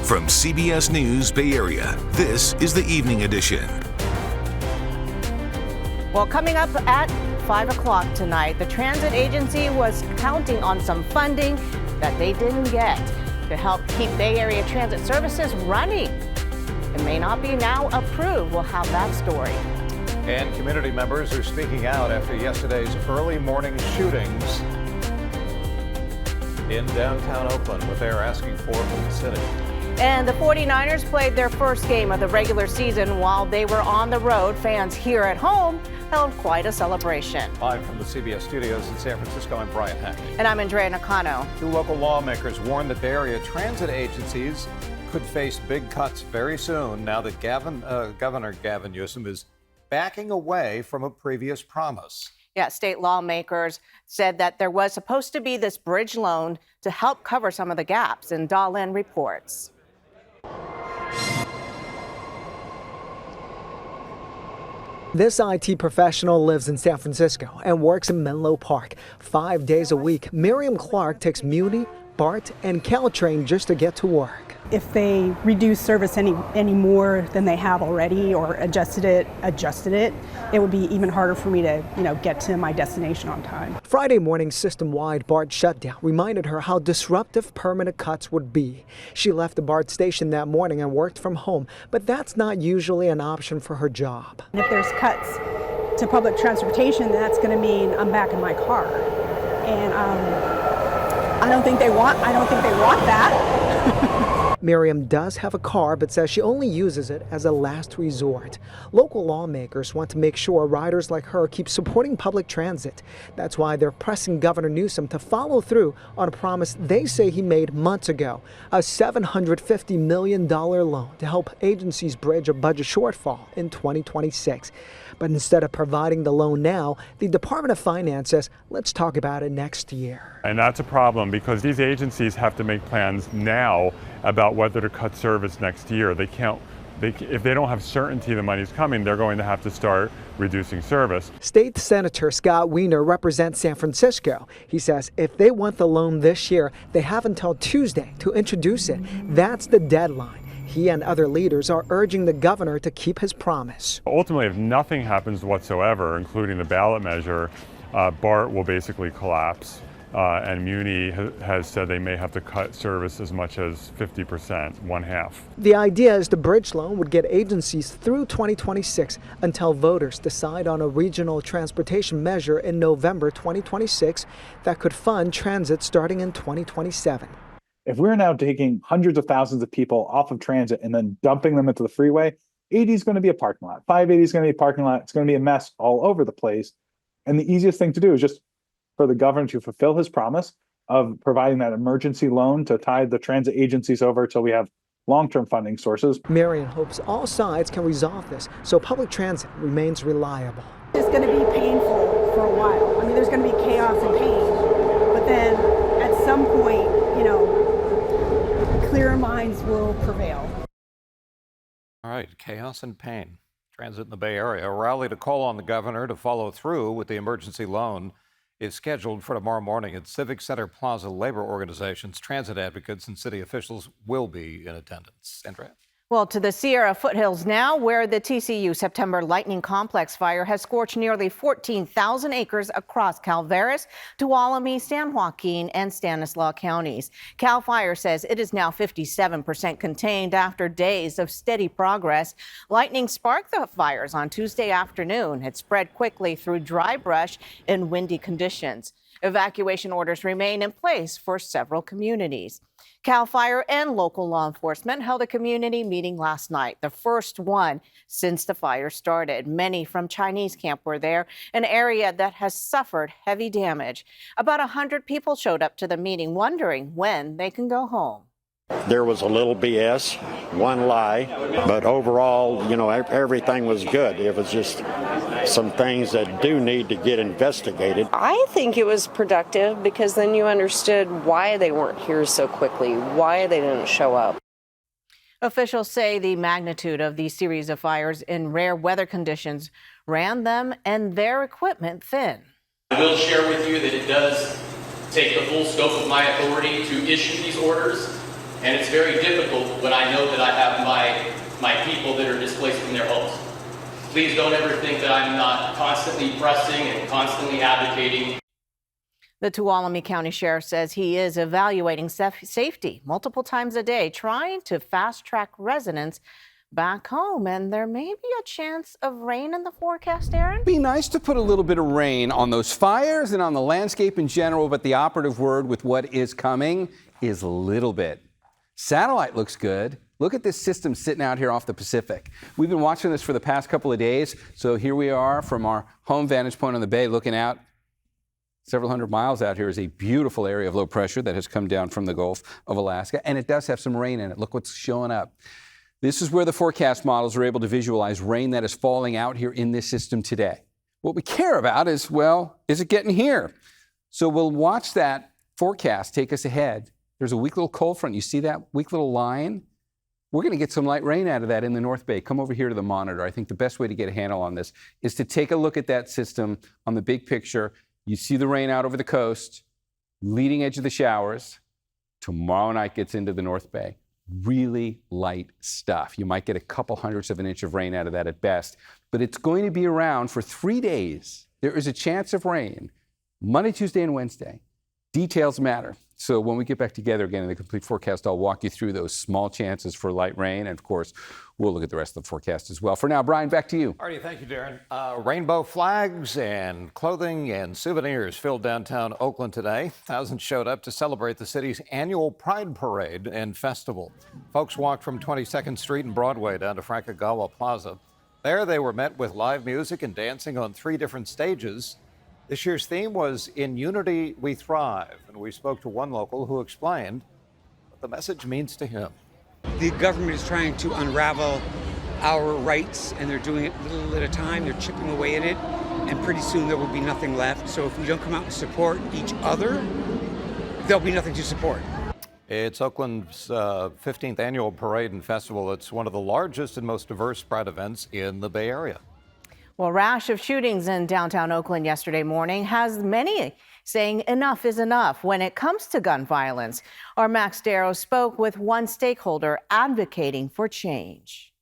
From CBS News Bay Area, this is the Evening Edition. Well, coming up at 5 o'clock tonight, the transit agency was counting on some funding that they didn't get to help keep Bay Area transit services running. It may not be now approved. We'll have that story. And community members are speaking out after yesterday's early morning shootings in downtown Oakland, what they're asking for from the city. And the 49ers played their first game of the regular season while they were on the road. Fans here at home held quite a celebration. Live from the CBS studios in San Francisco, I'm Brian Hackney. And I'm Andrea Nakano. Two local lawmakers warned that Bay Area transit agencies could face big cuts very soon now that Governor Gavin Newsom is backing away from a previous promise. Yeah, state lawmakers said that there was supposed to be this bridge loan to help cover some of the gaps, and Dahlin reports. This IT professional lives in San Francisco and works in Menlo Park. 5 days a week, Miriam Clark takes Muni, BART, and Caltrain just to get to work. If they reduce service any more than they have already or adjusted it, it would be even harder for me to, get to my destination on time. Friday morning's system-wide BART shutdown reminded her how disruptive permanent cuts would be. She left the BART station that morning and worked from home, but that's not usually an option for her job. And if there's cuts to public transportation, then that's going to mean I'm back in my car, and I don't think they want that. Miriam does have a car, but says she only uses it as a last resort. Local lawmakers want to make sure riders like her keep supporting public transit. That's why they're pressing Governor Newsom to follow through on a promise they say he made months ago, a $750 million loan to help agencies bridge a budget shortfall in 2026. But instead of providing the loan now, the Department of Finance says, let's talk about it next year. And that's a problem because these agencies have to make plans now about whether to cut service next year. If they don't have certainty the money's coming, they're going to have to start reducing service. State Senator Scott Wiener represents San Francisco. He says if they want the loan this year, they have until Tuesday to introduce it. That's the deadline. He and other leaders are urging the governor to keep his promise. Ultimately, if nothing happens whatsoever, including the ballot measure, BART will basically collapse. And Muni has said they may have to cut service as much as 50%, one half. The idea is the bridge loan would get agencies through 2026 until voters decide on a regional transportation measure in November 2026 that could fund transit starting in 2027. If we're now taking hundreds of thousands of people off of transit and then dumping them into the freeway, 80 is going to be a parking lot. 580 is going to be a parking lot. It's going to be a mess all over the place. And the easiest thing to do is just for the governor to fulfill his promise of providing that emergency loan to tide the transit agencies over until we have long-term funding sources. Marion hopes all sides can resolve this so public transit remains reliable. It's going to be painful for a while. I mean, there's going to be chaos and pain. But then at some point, clearer minds will prevail. All right, chaos and pain. Transit in the Bay Area. A rally to call on the governor to follow through with the emergency loan is scheduled for tomorrow morning at Civic Center Plaza. Labor organizations, transit advocates, and city officials will be in attendance. Andrea? Well, to the Sierra foothills now, where the TCU September Lightning Complex fire has scorched nearly 14,000 acres across Calveras, Tuolumne, San Joaquin, and Stanislaus counties. CAL FIRE says it is now 57% contained after days of steady progress. Lightning sparked the fires on Tuesday afternoon. It spread quickly through dry brush and windy conditions. Evacuation orders remain in place for several communities. CAL FIRE and local law enforcement held a community meeting last night, the first one since the fire started. Many from Chinese camp were there, an area that has suffered heavy damage. About 100 people showed up to the meeting wondering when they can go home. There was a little BS, one lie, but overall, everything was good. It was just some things that do need to get investigated. I think it was productive because then you understood why they weren't here so quickly, why they didn't show up. Officials say the magnitude of these series of fires in rare weather conditions ran them and their equipment thin. I will share with you that it does take the full scope of my authority to issue these orders. And it's very difficult when I know that I have my people that are displaced from their homes. Please don't ever think that I'm not constantly pressing and constantly advocating. The Tuolumne County Sheriff says he is evaluating safety multiple times a day, trying to fast-track residents back home. And there may be a chance of rain in the forecast, Aaron? Be nice to put a little bit of rain on those fires and on the landscape in general, but the operative word with what is coming is a little bit. Satellite looks good. Look at this system sitting out here off the Pacific. We've been watching this for the past couple of days. So here we are from our home vantage point on the bay, looking out several hundred miles out here is a beautiful area of low pressure that has come down from the Gulf of Alaska, and it does have some rain in it. Look what's showing up. This is where the forecast models are able to visualize rain that is falling out here in this system today. What we care about is, well, is it getting here? So we'll watch that forecast take us ahead. There's a weak little cold front. You see that weak little line? We're going to get some light rain out of that in the North Bay. Come over here to the monitor. I think the best way to get a handle on this is to take a look at that system on the big picture. You see the rain out over the coast, leading edge of the showers. Tomorrow night gets into the North Bay. Really light stuff. You might get a couple hundredths of an inch of rain out of that at best, but it's going to be around for 3 days. There is a chance of rain Monday, Tuesday, and Wednesday. Details matter. So when we get back together again in the complete forecast, I'll walk you through those small chances for light rain. And of course, we'll look at the rest of the forecast as well. For now, Brian, back to you. All right, thank you, Darren. Rainbow flags and clothing and souvenirs filled downtown Oakland today. Thousands showed up to celebrate the city's annual Pride Parade and Festival. Folks walked from 22nd Street and Broadway down to Francogawa Plaza. There they were met with live music and dancing on 3 different stages. This year's theme was In Unity We Thrive, and we spoke to one local who explained what the message means to him. The government is trying to unravel our rights, and they're doing it little at a time. They're chipping away at it, and pretty soon there will be nothing left. So if we don't come out and support each other, there'll be nothing to support. It's Oakland's 15th annual parade and festival. It's one of the largest and most diverse Pride events in the Bay Area. Well, a rash of shootings in downtown Oakland yesterday morning has many saying enough is enough when it comes to gun violence. Our Max Darrow spoke with one stakeholder advocating for change.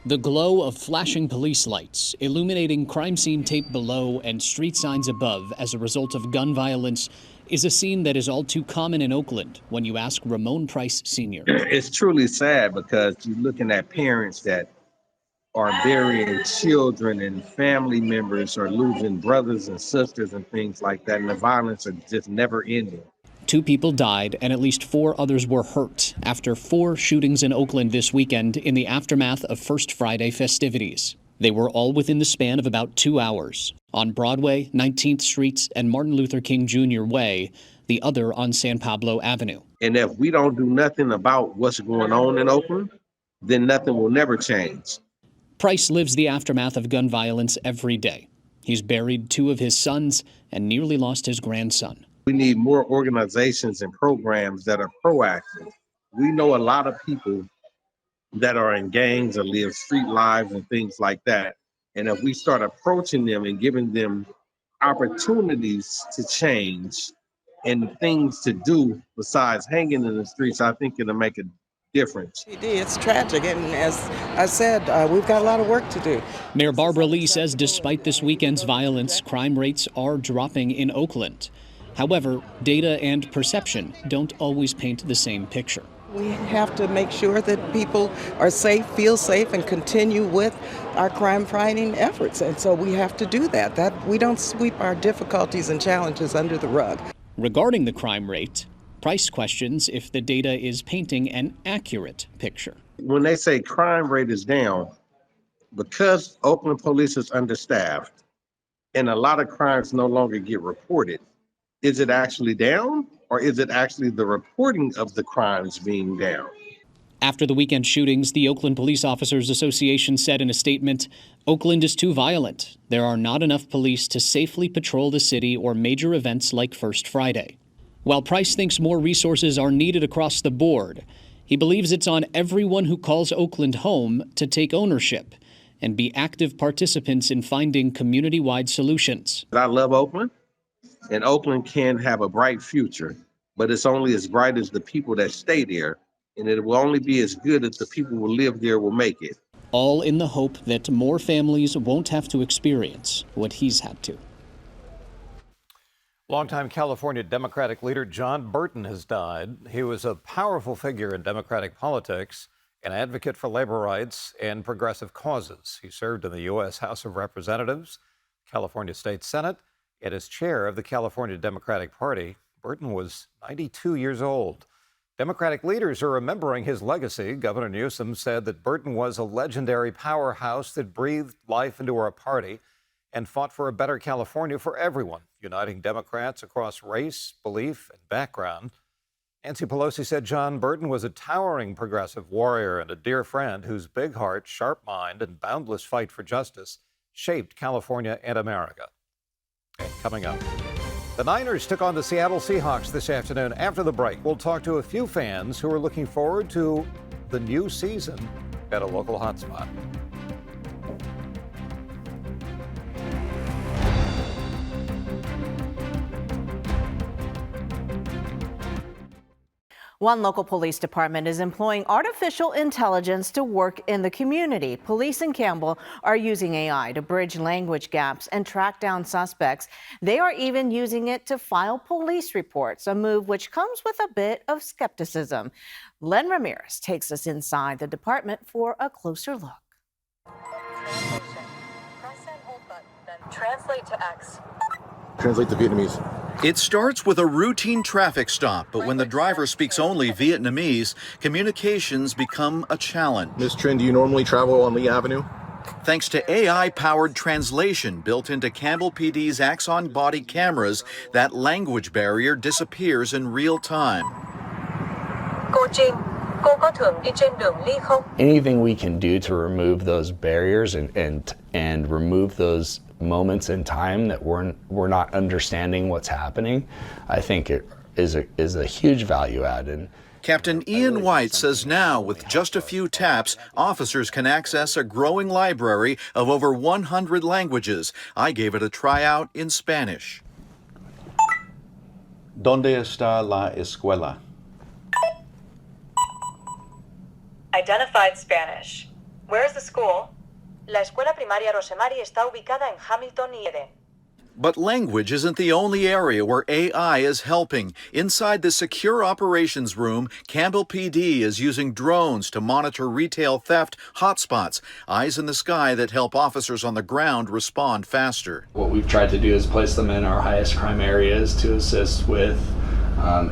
The glow of flashing police lights, illuminating crime scene tape below and street signs above as a result of gun violence is a scene that is all too common in Oakland when you ask Ramon Price Sr. It's truly sad because you're looking at parents that are burying children and family members or losing brothers and sisters and things like that. And the violence is just never ending. 2 people died and at least 4 others were hurt after 4 shootings in Oakland this weekend in the aftermath of First Friday festivities. They were all within the span of about 2 hours. On Broadway, 19th Street, and Martin Luther King Jr. Way, the other on San Pablo Avenue. And if we don't do nothing about what's going on in Oakland, then nothing will never change. Price lives the aftermath of gun violence every day. He's buried 2 of his sons and nearly lost his grandson. We need more organizations and programs that are proactive. We know a lot of people that are in gangs or live street lives and things like that. And if we start approaching them and giving them opportunities to change and things to do besides hanging in the streets, I think it'll make a difference. It's tragic, and as I said, we've got a lot of work to do. Mayor Barbara Lee says despite this weekend's violence, crime rates are dropping in Oakland. However, data and perception don't always paint the same picture. We have to make sure that people are safe, feel safe, and continue with our crime-fighting efforts. And so we have to do that. We don't sweep our difficulties and challenges under the rug. Regarding the crime rate, Price questions if the data is painting an accurate picture. When they say crime rate is down, because Oakland police is understaffed and a lot of crimes no longer get reported, is it actually down or is it actually the reporting of the crimes being down? After the weekend shootings, the Oakland Police Officers Association said in a statement, Oakland is too violent. There are not enough police to safely patrol the city or major events like First Friday. While Price thinks more resources are needed across the board, he believes it's on everyone who calls Oakland home to take ownership and be active participants in finding community-wide solutions. I love Oakland, and Oakland can have a bright future but it's only as bright as the people that stay there. And it will only be as good as the people who live there will make it. All in the hope that more families won't have to experience what he's had to. Longtime California Democratic leader John Burton has died. He was a powerful figure in Democratic politics, an advocate for labor rights and progressive causes. He served in the U.S. House of Representatives, California State Senate, and as chair of the California Democratic Party. Burton was 92 years old. Democratic leaders are remembering his legacy. Governor Newsom said that Burton was a legendary powerhouse that breathed life into our party and fought for a better California for everyone, uniting Democrats across race, belief, and background. Nancy Pelosi said John Burton was a towering progressive warrior and a dear friend whose big heart, sharp mind, and boundless fight for justice shaped California and America. And coming up, the Niners took on the Seattle Seahawks this afternoon. After the break, we'll talk to a few fans who are looking forward to the new season at a local hotspot. One local police department is employing artificial intelligence to work in the community. Police in Campbell are using AI to bridge language gaps and track down suspects. They are even using it to file police reports, a move which comes with a bit of skepticism. Len Ramirez takes us inside the department for a closer look. Press and hold button, then translate to X. Translate to Vietnamese. It starts with a routine traffic stop, but when the driver speaks only Vietnamese, communications become a challenge. Miss Trin, do you normally travel on Lee Avenue? Thanks to AI-powered translation built into Campbell PD's Axon body cameras, that language barrier disappears in real time. Anything we can do to remove those barriers and remove those moments in time that we're not understanding what's happening, I think it is a huge value add. And Captain Ian White says now, with just a few taps, officers can access a growing library of over 100 languages. I gave it a tryout in Spanish. ¿Dónde está la escuela? Identified Spanish. Where is the school? La escuela primaria Rosemary está ubicada en Hamilton y Eden. But language isn't the only area where AI is helping. Inside the secure operations room, Campbell PD is using drones to monitor retail theft hotspots, eyes in the sky that help officers on the ground respond faster. what we've tried to do is place them in our highest crime areas to assist with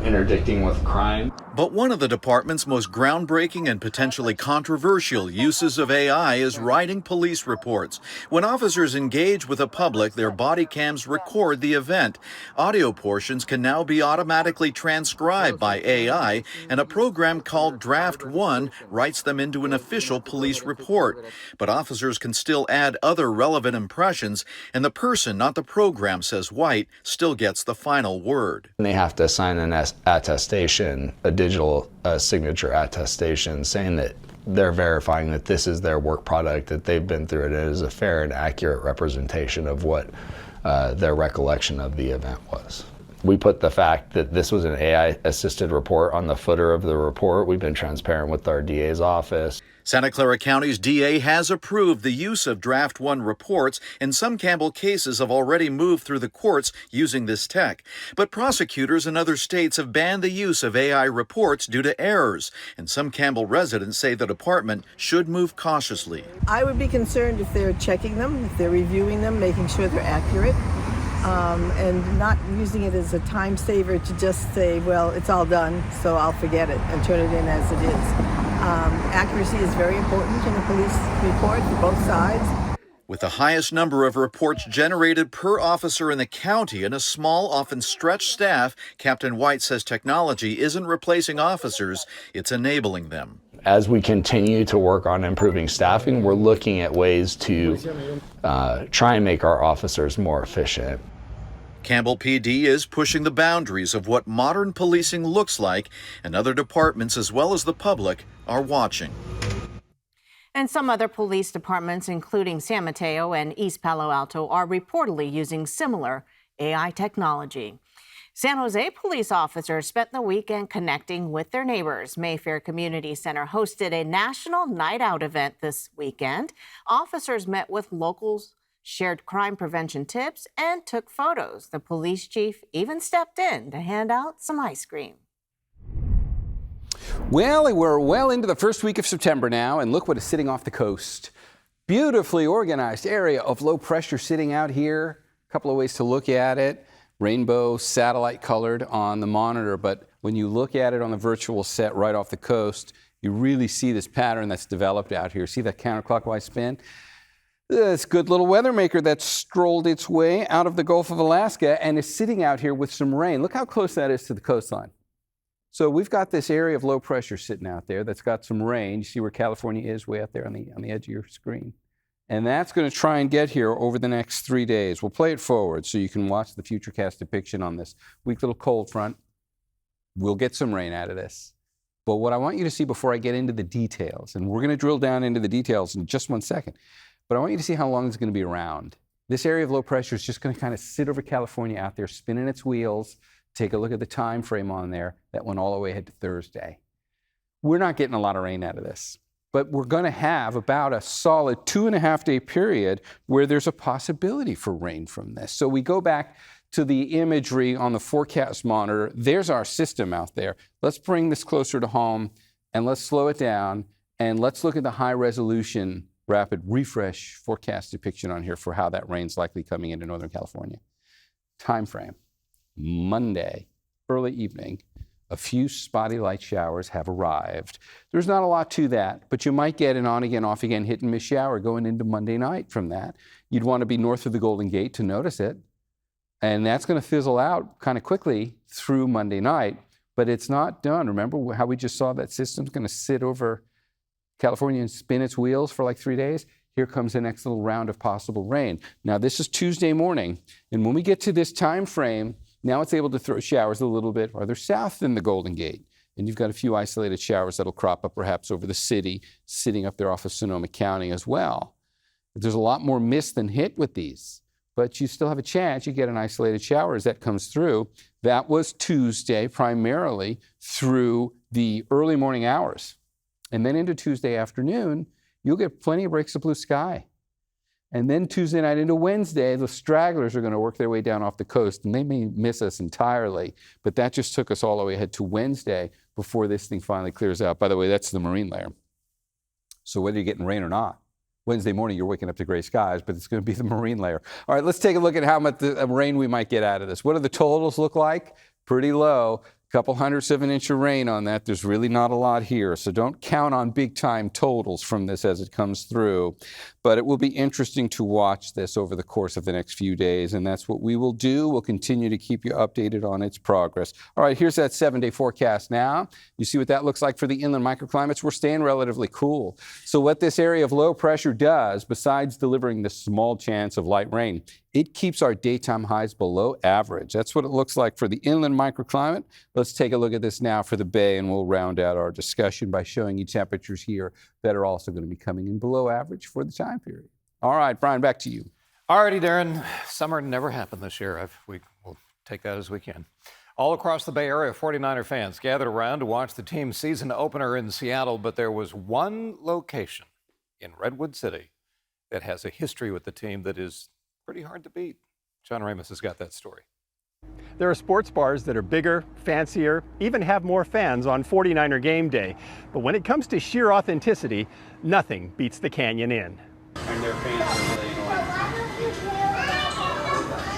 interdicting with crime. But one of the department's most groundbreaking and potentially controversial uses of AI is writing police reports. When officers engage with the public, their body cams record the event. Audio portions can now be automatically transcribed by AI, and a program called Draft One writes them into an official police report. But officers can still add other relevant impressions, and the person, not the program, says White, still gets the final word. And they have to sign an attestation, a digital signature attestation, saying that they're verifying that this is their work product, that they've been through it, and it is a fair and accurate representation of what their recollection of the event was. We put the fact that this was an AI-assisted report on the footer of the report. We've been transparent with our DA's office. Santa Clara County's DA has approved the use of Draft One reports, and some Campbell cases have already moved through the courts using this tech. But prosecutors in other states have banned the use of AI reports due to errors, and some Campbell residents say the department should move cautiously. I would be concerned if they're checking them, if they're reviewing them, making sure they're accurate, and not using it as a time saver to just say, well, it's all done, so I'll forget it and turn it in as it is. Accuracy is very important in a police report for both sides. With the highest number of reports generated per officer in the county and a small, often stretched staff, Captain White says technology isn't replacing officers, it's enabling them. As we continue to work on improving staffing, we're looking at ways to try and make our officers more efficient. Campbell PD is pushing the boundaries of what modern policing looks like, and other departments as well as the public are watching. And some other police departments, including San Mateo and East Palo Alto, are reportedly using similar AI technology. San Jose police officers spent the weekend connecting with their neighbors. Mayfair Community Center hosted a national night out event this weekend. Officers met with locals, shared crime prevention tips, and took photos. The police chief even stepped in to hand out some ice cream. Well, we're well into the first week of September now, and look what is sitting off the coast. Beautifully organized area of low pressure sitting out here. A couple of ways to look at it. Rainbow satellite colored on the monitor, but when you look at it on the virtual set right off the coast, you really see this pattern that's developed out here. See that counterclockwise spin? This good little weather maker that strolled its way out of the Gulf of Alaska and is sitting out here with some rain. Look how close that is to the coastline. So we've got this area of low pressure sitting out there that's got some rain. You see where California is way out there on the edge of your screen. And that's going to try and get here over the next 3 days. We'll play it forward so you can watch the futurecast depiction on this weak little cold front. We'll get some rain out of this. But what I want you to see before I get into the details, and we're going to drill down into the details in just 1 second, but I want you to see how long it's going to be around. This area of low pressure is just going to kind of sit over California out there, spinning its wheels. Take a look at the time frame on there. That went all the way ahead to Thursday. We're not getting a lot of rain out of this, but we're going to have about a solid 2.5 day period where there's a possibility for rain from this. So we go back to the imagery on the forecast monitor. There's our system out there. Let's bring this closer to home and let's slow it down and let's look at the high resolution rapid refresh forecast depiction on here for how that rain's likely coming into Northern California. Time frame, Monday, early evening. A few spotty light showers have arrived. There's not a lot to that, but you might get an on again, off again, hit and miss shower going into Monday night from that. You'd want to be north of the Golden Gate to notice it. And that's going to fizzle out kind of quickly through Monday night, but it's not done. Remember how we just saw that system's going to sit over California and spin its wheels for like 3 days? Here comes the next little round of possible rain. Now, this is Tuesday morning, and when we get to this time frame, now it's able to throw showers a little bit farther south than the Golden Gate. And you've got a few isolated showers that'll crop up perhaps over the city, sitting up there off of Sonoma County as well. There's a lot more mist than hit with these, but you still have a chance you get an isolated shower as that comes through. That was Tuesday primarily through the early morning hours. And then into Tuesday afternoon, you'll get plenty of breaks of blue sky. And then Tuesday night into Wednesday, the stragglers are going to work their way down off the coast, and they may miss us entirely. But that just took us all the way ahead to Wednesday before this thing finally clears out. By the way, that's the marine layer. So whether you're getting rain or not, Wednesday morning you're waking up to gray skies, but it's going to be the marine layer. All right, let's take a look at how much rain we might get out of this. What do the totals look like? Pretty low. Couple hundredths of an inch of rain on that. There's really not a lot here, so don't count on big time totals from this as it comes through. But it will be interesting to watch this over the course of the next few days, and that's what we will do. We'll continue to keep you updated on its progress. All right, here's that 7-day forecast now. You see what that looks like for the inland microclimates? We're staying relatively cool. So what this area of low pressure does, besides delivering this small chance of light rain, it keeps our daytime highs below average. That's what it looks like for the inland microclimate. Let's take a look at this now for the Bay, and we'll round out our discussion by showing you temperatures here that are also going to be coming in below average for the time period. All right, Brian, back to you. All righty, Darren. Summer never happened this year. We'll take that as we can. All across the Bay Area, 49er fans gathered around to watch the team's season opener in Seattle, but there was one location in Redwood City that has a history with the team that is pretty hard to beat. John Ramos has got that story. There are sports bars that are bigger, fancier, even have more fans on 49er game day. But when it comes to sheer authenticity, nothing beats the Canyon Inn. And their fans are really annoying.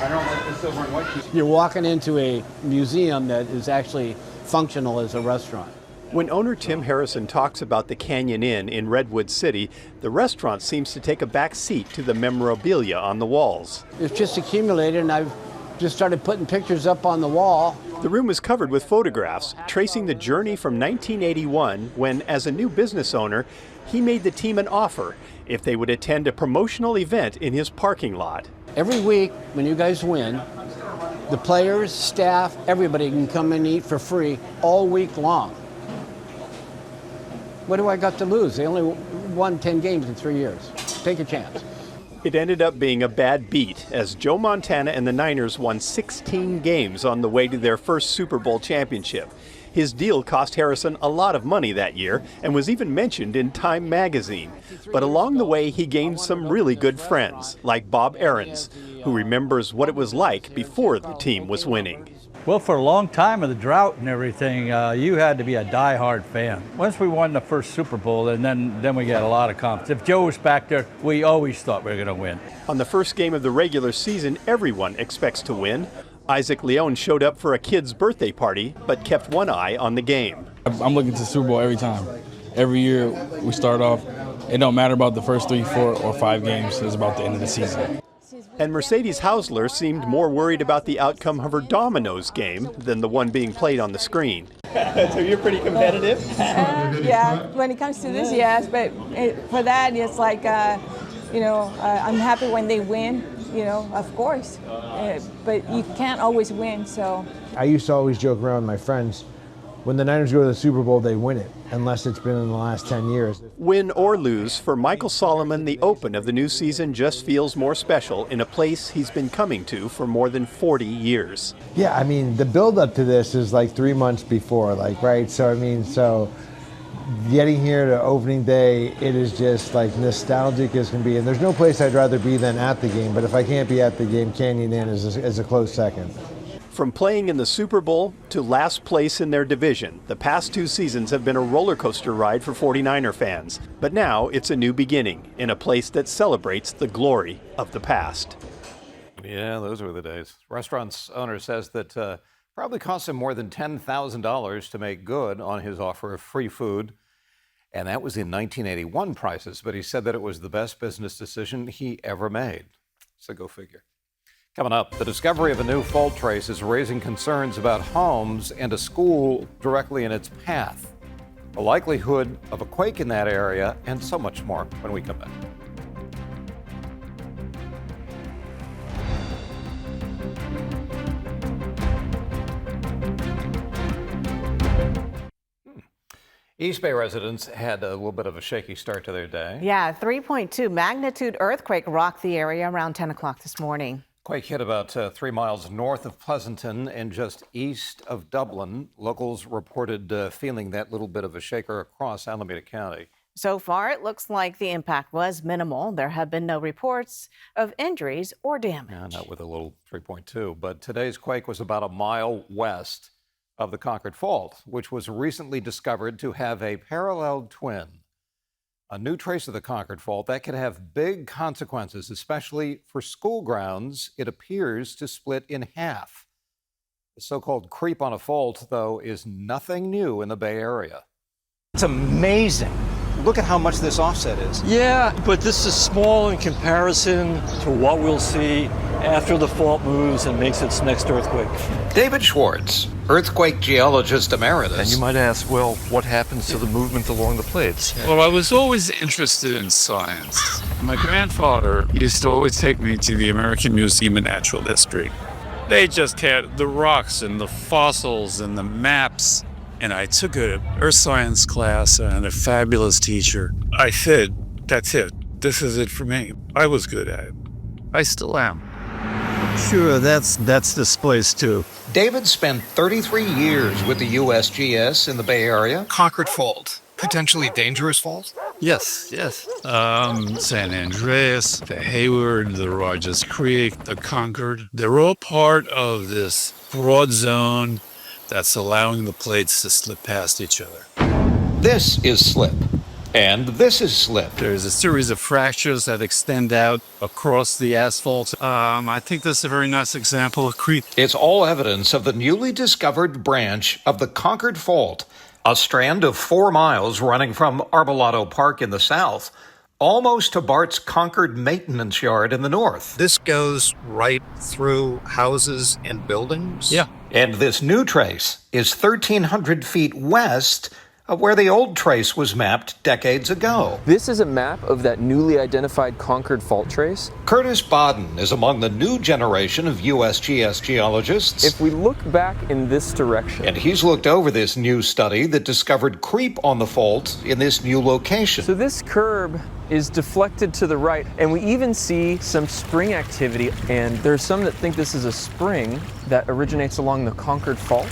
I don't like the silver and white sheet. You're walking into a museum that is actually functional as a restaurant. When owner Tim Harrison talks about the Canyon Inn in Redwood City, the restaurant seems to take a back seat to the memorabilia on the walls. It's just accumulated, and I've just started putting pictures up on the wall. The room is covered with photographs tracing the journey from 1981 when, as a new business owner, he made the team an offer if they would attend a promotional event in his parking lot. Every week when you guys win, the players, staff, everybody can come and eat for free all week long. What do I got to lose? They only won 10 games in 3 years. Take a chance. It ended up being a bad beat, as Joe Montana and the Niners won 16 games on the way to their first Super Bowl championship. His deal cost Harrison a lot of money that year and was even mentioned in Time magazine. But along the way, he gained some really good friends, like Bob Aarons, who remembers what it was like before the team was winning. Well, for a long time of the drought and everything, you had to be a diehard fan. Once we won the first Super Bowl, and then we got a lot of confidence. If Joe was back there, we always thought we were going to win. On the first game of the regular season, everyone expects to win. Isaac Leone showed up for a kid's birthday party, but kept one eye on the game. I'm looking to the Super Bowl every time. Every year we start off, it don't matter about the first 3, 4, or 5 games, it's about the end of the season. And Mercedes Hausler seemed more worried about the outcome of her dominoes game than the one being played on the screen. So you're pretty competitive? Yeah, when it comes to this, yes, but for that, it's like, I'm happy when they win. Of course, but you can't always win, so. I used to always joke around with my friends, when the Niners go to the Super Bowl, they win it, unless it's been in the last 10 years. Win or lose, for Michael Solomon, the open of the new season just feels more special in a place he's been coming to for more than 40 years. Yeah, I mean, the build up to this is like 3 months before, right? So getting here to opening day, it is just like nostalgic as can be. And there's no place I'd rather be than at the game. But if I can't be at the game, Canyon Inn is a close second. From playing in the Super Bowl to last place in their division, the past 2 seasons have been a roller coaster ride for 49er fans. But now it's a new beginning in a place that celebrates the glory of the past. Yeah, those were the days. Restaurant's owner says that probably cost him more than $10,000 to make good on his offer of free food. And that was in 1981 prices, but he said that it was the best business decision he ever made. So go figure. Coming up, the discovery of a new fault trace is raising concerns about homes and a school directly in its path. The likelihood of a quake in that area, and so much more when we come back. East Bay residents had a little bit of a shaky start to their day. Yeah, 3.2 magnitude earthquake rocked the area around 10 o'clock this morning. Quake hit about 3 miles north of Pleasanton and just east of Dublin. Locals reported feeling that little bit of a shaker across Alameda County. So far, it looks like the impact was minimal. There have been no reports of injuries or damage. Yeah, not with a little 3.2, but today's quake was about a mile west of the Concord Fault, which was recently discovered to have a parallel twin. A new trace of the Concord Fault that could have big consequences, especially for school grounds. It appears to split in half. The so-called creep on a fault, though, is nothing new in the Bay Area. It's amazing. Look at how much this offset is. Yeah, but this is small in comparison to what we'll see after the fault moves and makes its next earthquake. David Schwartz, earthquake geologist emeritus. And you might ask, well, what happens to the movement along the plates? Well, I was always interested in science. My grandfather used to always take me to the American Museum of Natural History. They just had the rocks and the fossils and the maps. And I took an earth science class and a fabulous teacher. I said, that's it. This is it for me. I was good at it. I still am. Sure, that's this place too. David spent 33 years with the USGS in the Bay Area. Concord Fault. Potentially dangerous fault? Yes. San Andreas, the Hayward, the Rogers Creek, the Concord. They're all part of this broad zone that's allowing the plates to slip past each other. This is slip, and this is slip. There's a series of fractures that extend out across the asphalt. I think this is a very nice example of creep. It's all evidence of the newly discovered branch of the Concord Fault, a strand of 4 miles running from Arbolado Park in the south, almost to Bart's Concord Maintenance Yard in the north. This goes right through houses and buildings? Yeah. And this new trace is 1,300 feet west of where the old trace was mapped decades ago. This is a map of that newly identified Concord Fault trace. Curtis Bodden is among the new generation of USGS geologists. If we look back in this direction. And he's looked over this new study that discovered creep on the fault in this new location. So this curb is deflected to the right, and we even see some spring activity, and there's some that think this is a spring that originates along the Concord Fault.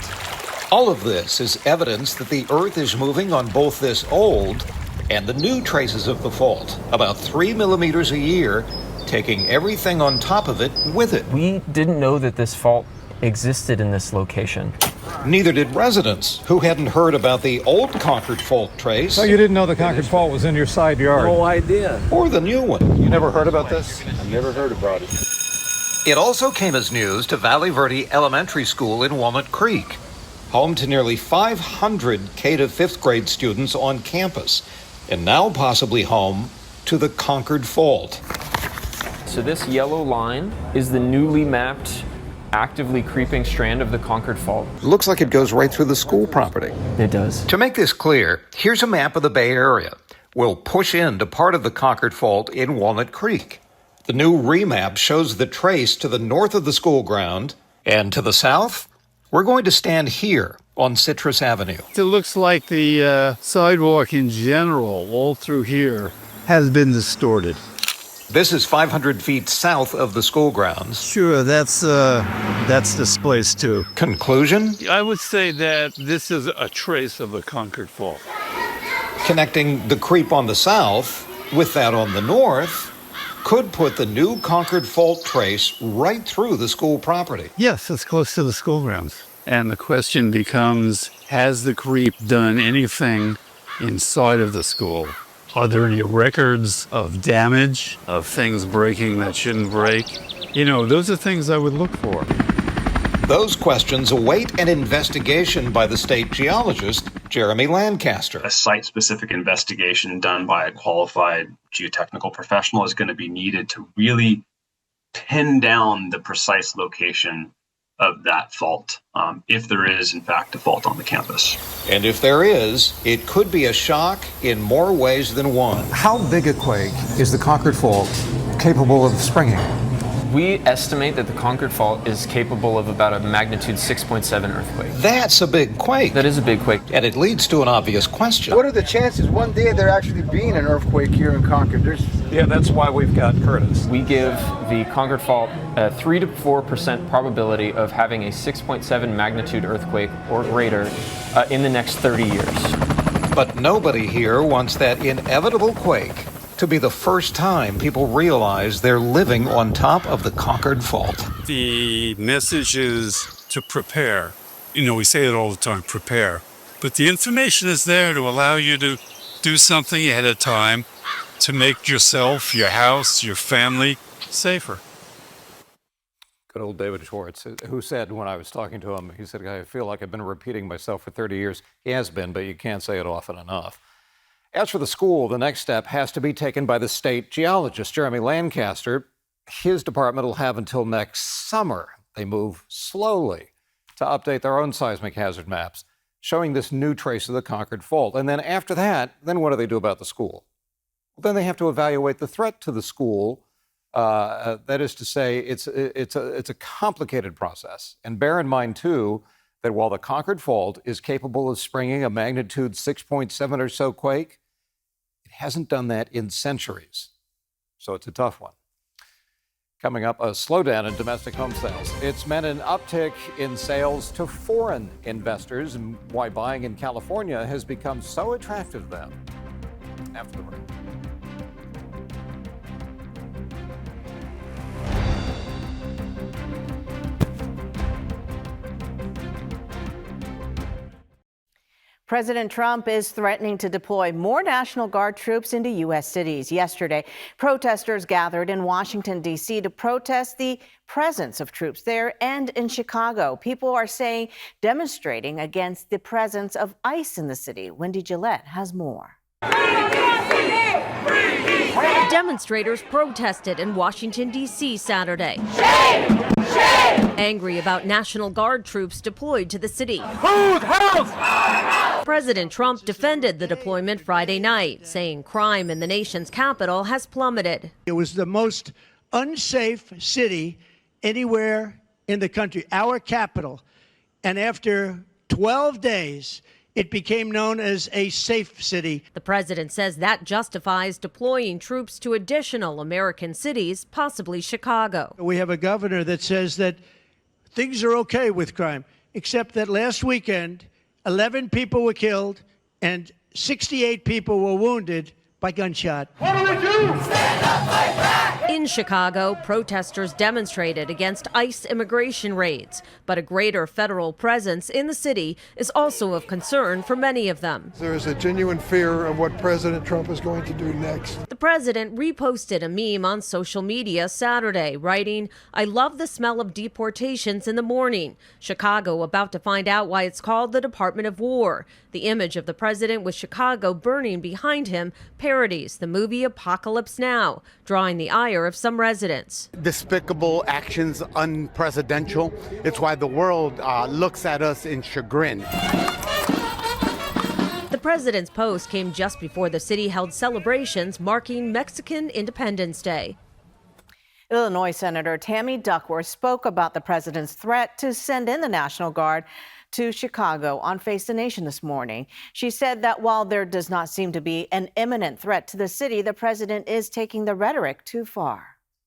All of this is evidence that the Earth is moving on both this old and the new traces of the fault, about 3 millimeters a year, taking everything on top of it with it. We didn't know that this fault existed in this location. Neither did residents who hadn't heard about the old Concord Fault trace. So you didn't know the Concord Fault was in your side yard? No idea. Or the new one. You never heard about this? I never heard about it. It also came as news to Valley Verde Elementary School in Walnut Creek, home to nearly 500 K to 5th grade students on campus, and now possibly home to the Concord Fault. So this yellow line is the newly mapped, actively creeping strand of the Concord Fault. It looks like it goes right through the school property. It does. To make this clear, here's a map of the Bay Area. We'll push into part of the Concord Fault in Walnut Creek. The new remap shows the trace to the north of the school ground, and to the south, we're going to stand here on Citrus Avenue. It looks like the sidewalk in general, all through here, has been distorted. This is 500 feet south of the school grounds. Sure, that's displaced too. Conclusion? I would say that this is a trace of the Concord Fault. Connecting the creep on the south with that on the north could put the new Concord Fault trace right through the school property. Yes, it's close to the school grounds. And the question becomes, has the creep done anything inside of the school? Are there any records of damage, of things breaking that shouldn't break? You know, those are things I would look for. Those questions await an investigation by the state geologist, Jeremy Lancaster. A site-specific investigation done by a qualified geotechnical professional is going to be needed to really pin down the precise location of that fault, if there is, in fact, a fault on the campus. And if there is, it could be a shock in more ways than one. How big a quake is the Concord Fault capable of springing? We estimate that the Concord Fault is capable of about a magnitude 6.7 earthquake. That's a big quake. That is a big quake. And it leads to an obvious question. What are the chances one day there actually being an earthquake here in Concord? Yeah, that's why we've got Curtis. We give the Concord Fault a 3 to 4% probability of having a 6.7 magnitude earthquake or greater in the next 30 years. But nobody here wants that inevitable quake to be the first time people realize they're living on top of the Concord Fault. The message is to prepare. You know, we say it all the time, prepare. But the information is there to allow you to do something ahead of time to make yourself, your house, your family safer. Good old David Schwartz, who said when I was talking to him, he said, I feel like I've been repeating myself for 30 years. He has been, but you can't say it often enough. As for the school, the next step has to be taken by the state geologist, Jeremy Lancaster. His department will have until next summer. They move slowly to update their own seismic hazard maps, showing this new trace of the Concord Fault. And then after that, then what do they do about the school? Then they have to evaluate the threat to the school. That is to say, it's a complicated process. And bear in mind, too, that while the Concord Fault is capable of springing a magnitude 6.7 or so quake, it hasn't done that in centuries. So it's a tough one. Coming up, a slowdown in domestic home sales. It's meant an uptick in sales to foreign investors, and why buying in California has become so attractive to them. After the break. President Trump is threatening to deploy more National Guard troops into U.S. cities. Yesterday, protesters gathered in Washington, D.C. to protest the presence of troops there and in Chicago. People are saying demonstrating against the presence of ICE in the city. Wendy Gillette has more. Demonstrators protested in Washington, D.C. Saturday. Shame! Shame! Angry about National Guard troops deployed to the city. Whose house? President Trump defended the deployment Friday night, saying crime in the nation's capital has plummeted. It was the most unsafe city anywhere in the country, our capital. And after 12 days, it became known as a safe city. The president says that justifies deploying troops to additional American cities, possibly Chicago. We have a governor that says that things are okay with crime, except that last weekend, 11 people were killed and 68 people were wounded by gunshot. What do we do? Stand up, fight back! In Chicago, protesters demonstrated against ICE immigration raids, but a greater federal presence in the city is also of concern for many of them. There is a genuine fear of what President Trump is going to do next. The president reposted a meme on social media Saturday, writing, "I love the smell of deportations in the morning. Chicago about to find out why it's called the Department of War." The image of the president with Chicago burning behind him parodies the movie Apocalypse Now, drawing the ire of some residents. Despicable actions, unpresidential. It's why the world looks at us in chagrin. The president's post came just before the city held celebrations marking Mexican Independence Day. Illinois Senator Tammy Duckworth spoke about the president's threat to send in the National Guard to Chicago on Face the Nation this morning. She said that while there does not seem to be an imminent threat to the city, the president is taking the rhetoric too far.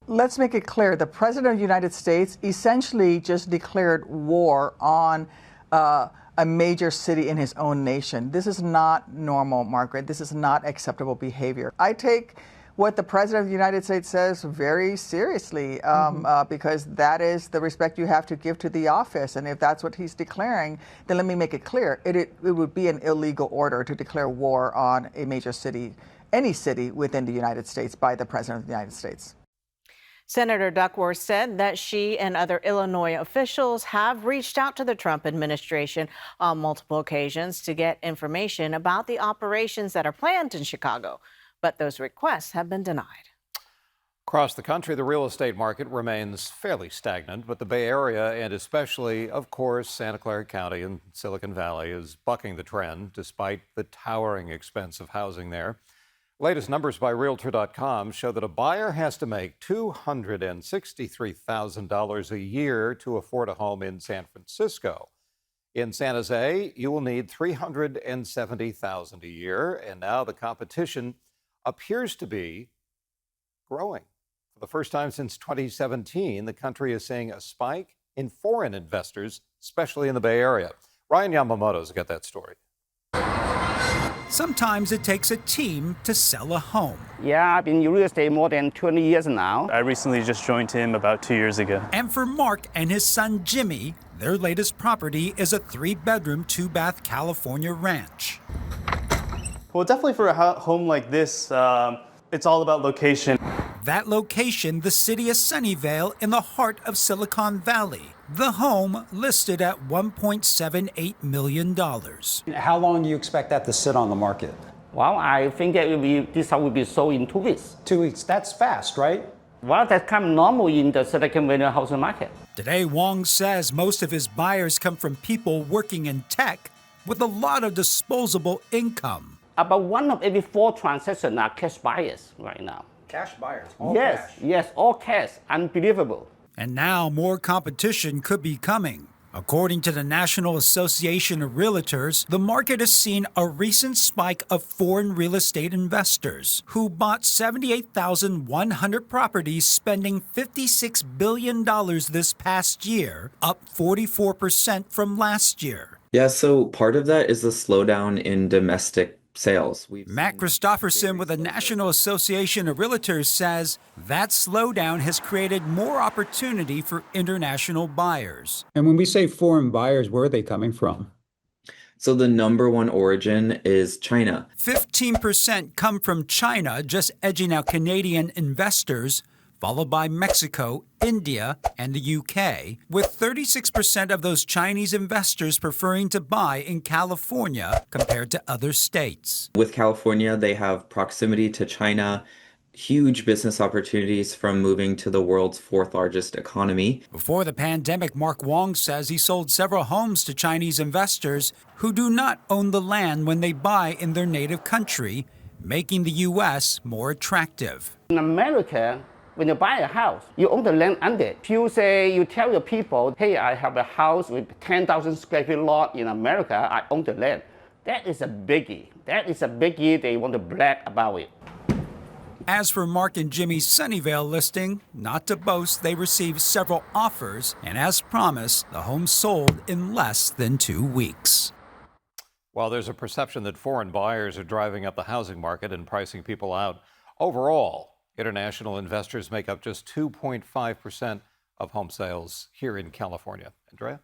Let's make it clear. The president of the United States essentially just declared war on a major city in his own nation. This is not normal, Margaret. This is not acceptable behavior. I take what the president of the United States says very seriously, because that is the respect you have to give to the office. And if that's what he's declaring, then let me make it clear. It would be an illegal order to declare war on a major city, any city within the United States, by the president of the United States. Senator Duckworth said that she and other Illinois officials have reached out to the Trump administration on multiple occasions to get information about the operations that are planned in Chicago, but those requests have been denied. Across the country, the real estate market remains fairly stagnant, but the Bay Area, and especially, of course, Santa Clara County and Silicon Valley, is bucking the trend despite the towering expense of housing there. Latest numbers by Realtor.com show that a buyer has to make $263,000 a year to afford a home in San Francisco. In San Jose, you will need $370,000 a year, and now the competition appears to be growing. For the first time since 2017, the country is seeing a spike in foreign investors, especially in the Bay Area. Ryan Yamamoto's got that story. Sometimes it takes a team to sell a home. Yeah, I've been in real estate more than 20 years now. I recently just joined him about 2 years ago. And for Mark and his son Jimmy, their latest property is a 3-bedroom, 2-bath California ranch. Well, definitely for a home like this, it's all about location. That location, the city of Sunnyvale in the heart of Silicon Valley. The home listed at $1.78 million. How long do you expect that to sit on the market? Well, I think this house will be sold in 2 weeks. 2 weeks, that's fast, right? Well, that's kind of normal in the Silicon Valley housing market. Today, Wong says most of his buyers come from people working in tech with a lot of disposable income. About 1 of every 4 transactions are cash buyers right now. Cash buyers, cash. Yes, all cash. Unbelievable. And now more competition could be coming. According to the National Association of Realtors, the market has seen a recent spike of foreign real estate investors who bought 78,100 properties, spending $56 billion this past year, up 44% from last year. Yeah, so part of that is the slowdown in domestic sales. Matt Christopherson with the National Association of Realtors says that slowdown has created more opportunity for international buyers. And when we say foreign buyers, where are they coming from? So the number one origin is China. 15% come from China, just edging out Canadian investors, followed by Mexico, India, and the UK, with 36% of those Chinese investors preferring to buy in California compared to other states. With California, they have proximity to China, huge business opportunities from moving to the world's 4th largest economy. Before the pandemic, Mark Wong says he sold several homes to Chinese investors who do not own the land when they buy in their native country, making the U.S. more attractive. In America, when you buy a house, you own the land under it. If you tell your people, hey, I have a house with 10,000 square feet lot in America, I own the land. That is a biggie. That is a biggie. They want to brag about it. As for Mark and Jimmy's Sunnyvale listing, not to boast, they received several offers, and as promised, the home sold in less than 2 weeks. While there's a perception that foreign buyers are driving up the housing market and pricing people out, overall, international investors make up just 2.5% of home sales here in California. Andrea?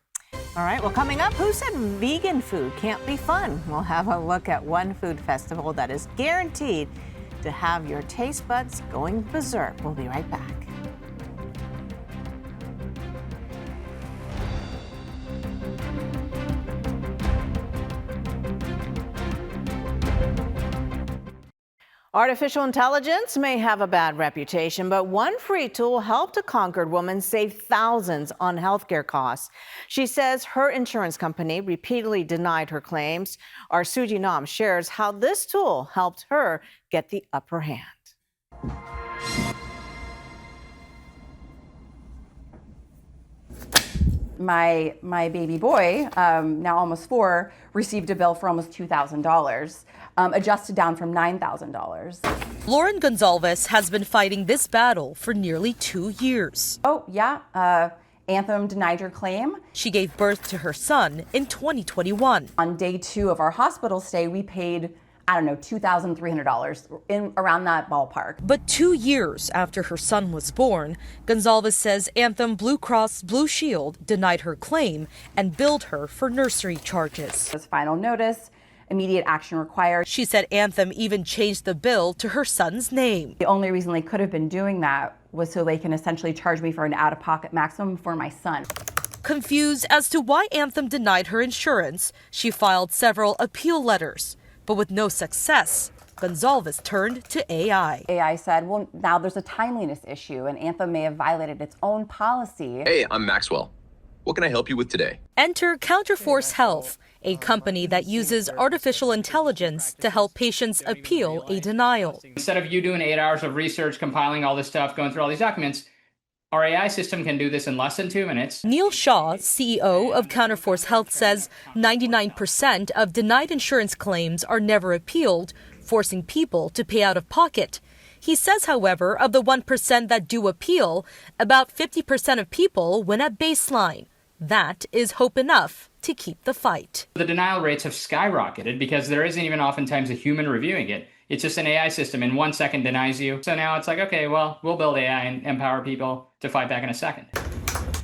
All right, well, coming up, who said vegan food can't be fun? We'll have a look at one food festival that is guaranteed to have your taste buds going berserk. We'll be right back. Artificial intelligence may have a bad reputation, but one free tool helped a Concord woman save thousands on healthcare costs. She says her insurance company repeatedly denied her claims. Our Suji Nam shares how this tool helped her get the upper hand. My baby boy, now almost 4, received a bill for almost $2,000, adjusted down from $9,000. Lauren Gonzalez has been fighting this battle for nearly 2 years. Oh, yeah. Anthem denied her claim. She gave birth to her son in 2021. On day 2 of our hospital stay, we paid, I don't know, $2,300, in around that ballpark. But 2 years after her son was born, Gonzalez says Anthem Blue Cross Blue Shield denied her claim and billed her for nursery charges. This final notice, immediate action required. She said Anthem even changed the bill to her son's name. The only reason they could have been doing that was so they can essentially charge me for an out-of-pocket maximum for my son. Confused as to why Anthem denied her insurance, she filed several appeal letters. But with no success, Gonzalez turned to AI. AI said, well, now there's a timeliness issue and Anthem may have violated its own policy. Hey, I'm Maxwell. What can I help you with today? Enter Counterforce Health, a company that uses artificial intelligence to help patients appeal a denial. Instead of you doing 8 hours of research, compiling all this stuff, going through all these documents, our AI system can do this in less than 2 minutes. Neil Shaw, CEO of Counterforce Health, says 99% of denied insurance claims are never appealed, forcing people to pay out of pocket. He says, however, of the 1% that do appeal, about 50% of people win at baseline. That is hope enough to keep the fight. The denial rates have skyrocketed because there isn't even oftentimes a human reviewing it. It's just an AI system in 1 second denies you. So now it's like, okay, well, we'll build AI and empower people to fight back in a second.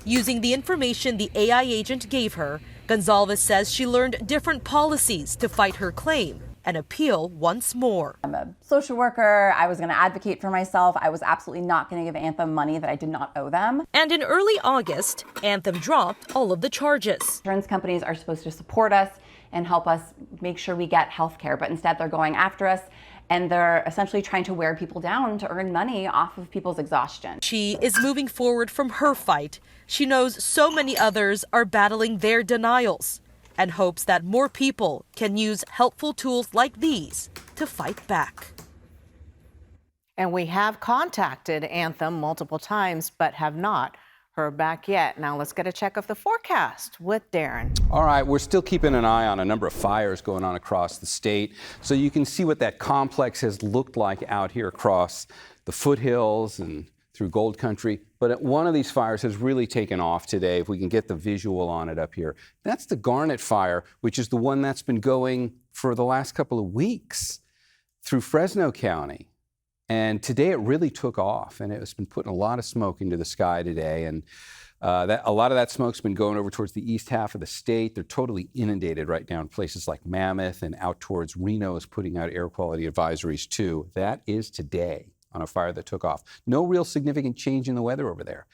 Using the information the AI agent gave her, Gonzalez says she learned different policies to fight her claim and appeal once more. I'm a social worker. I was going to advocate for myself. I was absolutely not going to give Anthem money that I did not owe them. And in early August, Anthem dropped all of the charges. Insurance companies are supposed to support us and help us make sure we get health care, but instead they're going after us and they're essentially trying to wear people down to earn money off of people's exhaustion. She is moving forward from her fight. She knows so many others are battling their denials and hopes that more people can use helpful tools like these to fight back. And we have contacted Anthem multiple times, but have not heard back yet. Now let's get a check of the forecast with Darren. All right, we're still keeping an eye on a number of fires going on across the state. So you can see what that complex has looked like out here across the foothills and through Gold Country. But one of these fires has really taken off today, if we can get the visual on it up here. That's the Garnet Fire, which is the one that's been going for the last couple of weeks through Fresno County. And today it really took off, and it's been putting a lot of smoke into the sky today. And a lot of that smoke's been going over towards the east half of the state. They're totally inundated right now in places like Mammoth, and out towards Reno is putting out air quality advisories too. That is today on a fire that took off. No real significant change in the weather over there.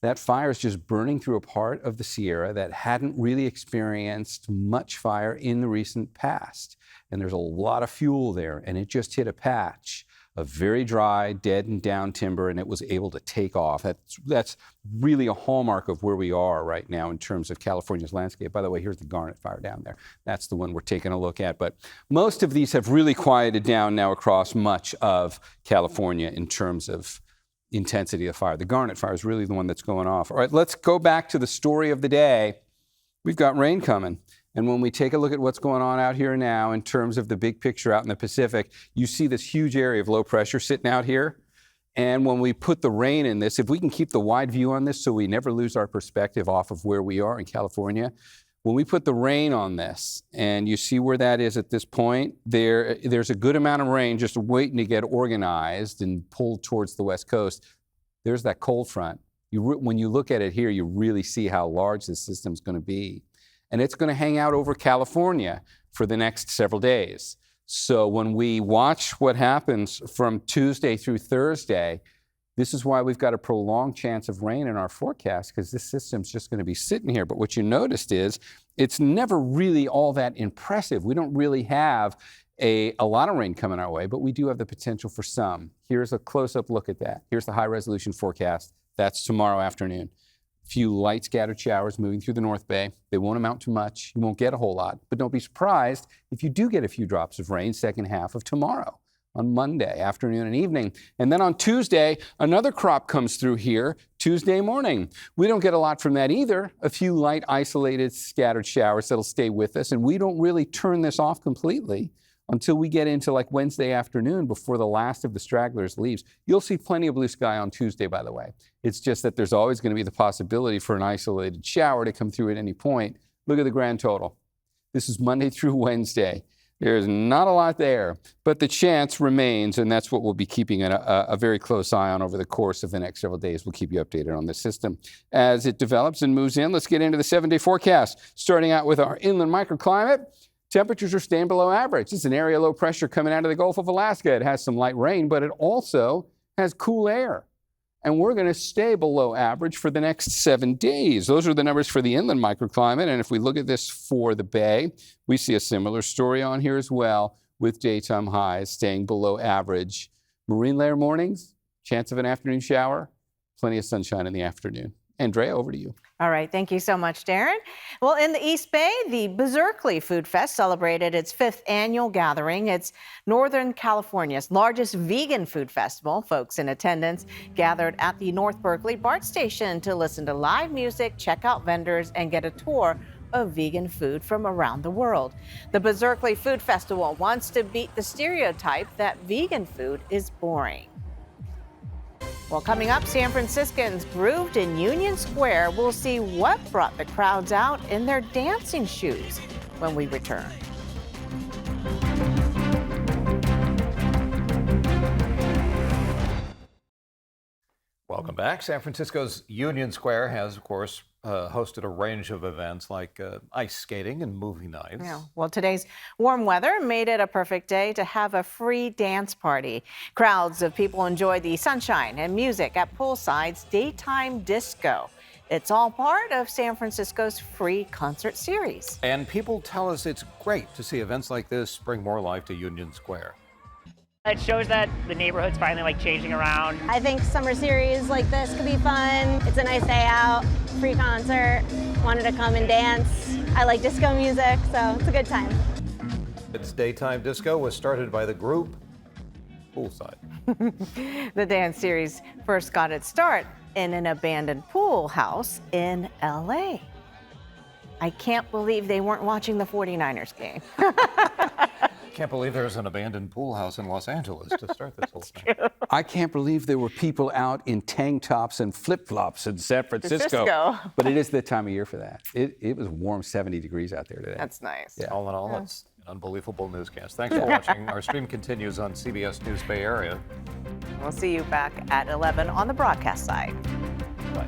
That fire is just burning through a part of the Sierra that hadn't really experienced much fire in the recent past. And there's a lot of fuel there, and it just hit a patch of very dry, dead and down timber, and it was able to take off. That's really a hallmark of where we are right now in terms of California's landscape. By the way, here's the Garnet Fire down there. That's the one we're taking a look at. But most of these have really quieted down now across much of California in terms of intensity of fire. The Garnet Fire is really the one that's going off. All right, let's go back to the story of the day. We've got rain coming. And when we take a look at what's going on out here now in terms of the big picture out in the Pacific, you see this huge area of low pressure sitting out here. And when we put the rain in this, if we can keep the wide view on this so we never lose our perspective off of where we are in California, when we put the rain on this, and you see where that is at this point, there's a good amount of rain just waiting to get organized and pulled towards the west coast. There's that cold front. When you look at it here, you really see how large this system's going to be. And it's going to hang out over California for the next several days. So when we watch what happens from Tuesday through Thursday, this is why we've got a prolonged chance of rain in our forecast, because this system's just going to be sitting here. But what you noticed is it's never really all that impressive. We don't really have a lot of rain coming our way, but we do have the potential for some. Here's a close-up look at that. Here's the high-resolution forecast. That's tomorrow afternoon. A few light scattered showers moving through the North Bay. They won't amount to much. You won't get a whole lot, but don't be surprised if you do get a few drops of rain second half of tomorrow on Monday afternoon and evening. And then on Tuesday, another crop comes through here Tuesday morning. We don't get a lot from that either. A few light isolated scattered showers that'll stay with us, and we don't really turn this off completely until we get into like Wednesday afternoon before the last of the stragglers leaves. You'll see plenty of blue sky on Tuesday, by the way. It's just that there's always going to be the possibility for an isolated shower to come through at any point. Look at the grand total. This is Monday through Wednesday. There's not a lot there, but the chance remains, and that's what we'll be keeping a very close eye on over the course of the next several days. We'll keep you updated on the system as it develops and moves in. Let's get into the 7-day forecast, starting out with our inland microclimate. Temperatures are staying below average. It's an area of low pressure coming out of the Gulf of Alaska. It has some light rain, but it also has cool air. And we're going to stay below average for the next 7 days. Those are the numbers for the inland microclimate. And if we look at this for the Bay, we see a similar story on here as well, with daytime highs staying below average. Marine layer mornings, chance of an afternoon shower, plenty of sunshine in the afternoon. Andrea, over to you. All right, thank you so much, Darren. Well, in the East Bay, the Berkeley Food Fest celebrated its 5th annual gathering. It's Northern California's largest vegan food festival. Folks in attendance gathered at the North Berkeley BART station to listen to live music, check out vendors, and get a tour of vegan food from around the world. The Berkeley Food Festival wants to beat the stereotype that vegan food is boring. Well, coming up, San Franciscans grooved in Union Square. We'll see what brought the crowds out in their dancing shoes when we return. Welcome back. San Francisco's Union Square has, of course, hosted a range of events like ice skating and movie nights. Yeah. Well, today's warm weather made it a perfect day to have a free dance party. Crowds of people enjoyed the sunshine and music at Poolside's Daytime Disco. It's all part of San Francisco's free concert series. And people tell us it's great to see events like this bring more life to Union Square. It shows that the neighborhood's finally changing around. I think summer series like this could be fun. It's a nice day out, free concert. Wanted to come and dance. I like disco music, so it's a good time. Its Daytime Disco was started by the group Poolside. The dance series first got its start in an abandoned pool house in LA. I can't believe they weren't watching the 49ers game. Can't believe there's an abandoned pool house in Los Angeles to start this whole thing. I can't believe there were people out in tank tops and flip-flops in San Francisco. But it is the time of year for that. It was warm 70 degrees out there today. That's nice. Yeah. All in all, it's an unbelievable newscast. Thanks for watching. Our stream continues on CBS News Bay Area. We'll see you back at 11 on the broadcast side. Bye.